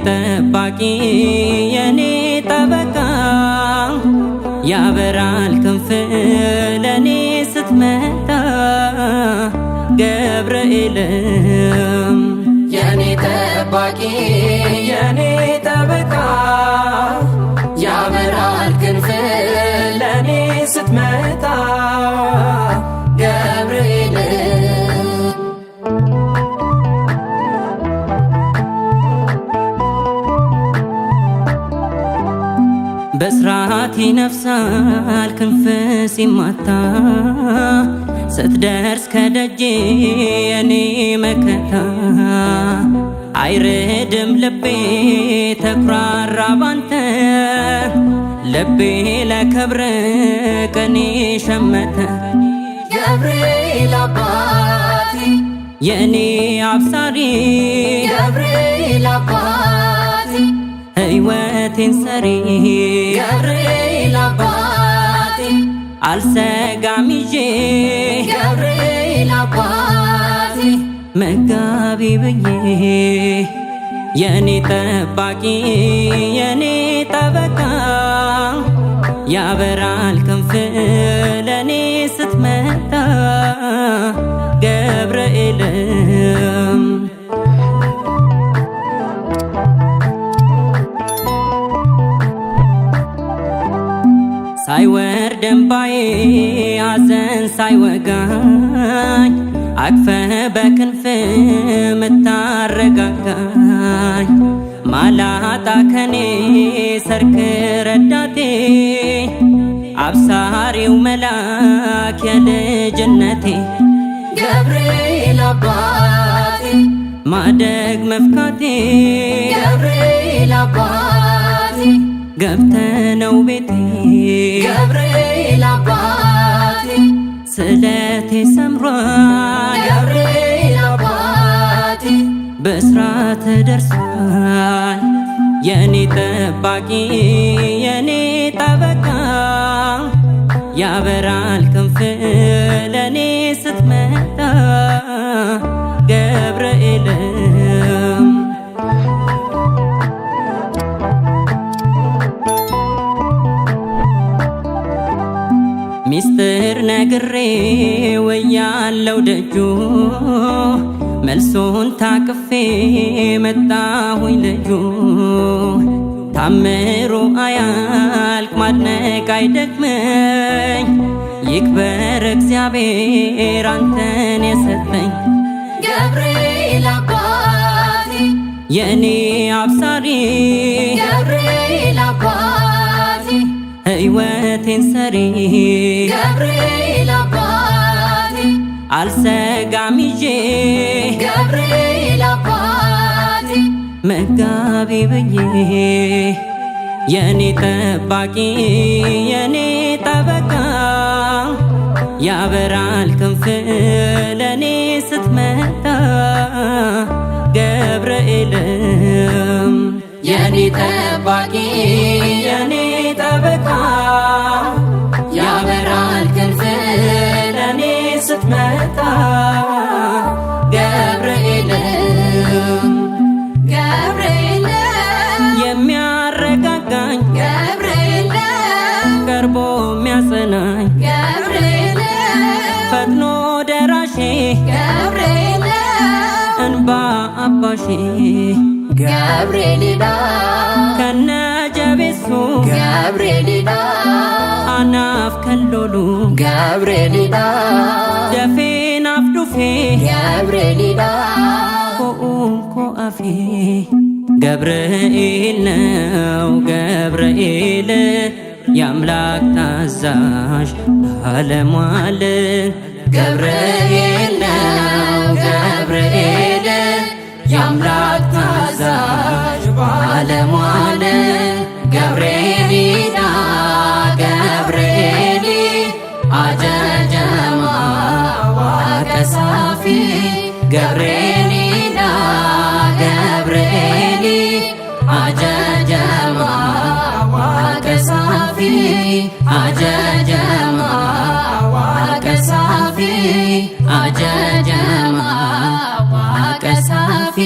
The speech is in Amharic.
ጠባቂ የኔ ጠበቃ ያበራል ክንፍ ለኔ ስትመጣ ገብርኤልም የኔ ጠባቂ የኔ ጠበቃ ያበራል ክንፍ ለኔ ስትመጣ ገብርኤልም በስራት ይነፍሳል ክንፍ ሲማታ ስትደርስ ከደጄ የኔ መከታ አይርድም ልቤ ተኩራራ ባንተ ልቤ ለክብር ቀኔ ሸመተ ገብርኤል አባቴ የኔ አብሳሪ ገብርኤል አባቴ ሕይወቴን ሰሪ ገብርኤል አባቴ አልሰጋም ይዤ ገብርኤል አባቴ መጋቢ ብዬ የኔ ጠባቂ የኔ ጠበቃ ያበራል ክንፍ ለኔ ስትመጣ ገብርኤልም ሳይወርድ እንባዬ ሐዘን ሳይወጋኝ አቅፈህ በክንፍ ምታረጋጋኝ ማላጣ ከኔ ሰርክ ረዳቴ አብሳሪው መላክ የልጅነቴ ገብርኤል አባቴ ማደግ መፍካቴ ገብርኤል አባቴ ገብተነው ቤቴ ገብርኤል አባቴ ስለቴ ሰምሯል ገብርኤል አባቴ በስራት ደርሷል የኔ ጠባቂ የኔ ጠበቃ ያበራል ክንፍ ለኔ ስትመጣ ገብርኤልም ሚስጥር ነግሬ ወያለው ደጁ መልሶን ታቅፌ መጣሁኝ ልጁ ታምሮ አያልቅ ማድነቅ አይደክመኝ ይክበር እግዚአብሔር አንተን የሰጠኝ ገብርኤል አባቴ የኔ አብሳሪ ገብርኤል አባቴ ሕይወቴን ሰሪ ገብርኤል አባቴ አልሰጋም ይዤ ገብርኤል አባቴ መጋቢ ብዬ የኔ ጠባቂ የኔ ጠበቃ ያበራል ክንፍ ለኔ ስትመጣ ገብርኤልም የኔ ጠባቂ የኔ ጠበቃ ያበራል ክንፍ ለኔ ስትመጣ ገብርኤልም ገብርኤልም የሚያረጋጋኝ ገብርኤልም ቀርቦ የሚያጸናኝ ገብርኤልም ፈጥኖ ደራሼ ገብርኤልም እንባ አባሼ ገብርኤል ከነጀቤሱ ገብርኤል አናፍ ከሎሉ ገብርኤል ደፌን አፍዱፌ ገብርኤል ኮኡንኮ አፌ ገብርኤል ነው ገብርኤል የአምላክ ታዛዥ ባለሟል ገብርኤል ነው ገብርኤል የአምላክ ታዛዥ ባለሟል ገብርኤል ገብርኤል አጀጀማ ዋቀሳፊ ገብርኤል ገብርኤል አጀጀማ ዋቀሳፊ አጀጀማ ዋቀሳፊ አጀጀማ ዋቀሳፊ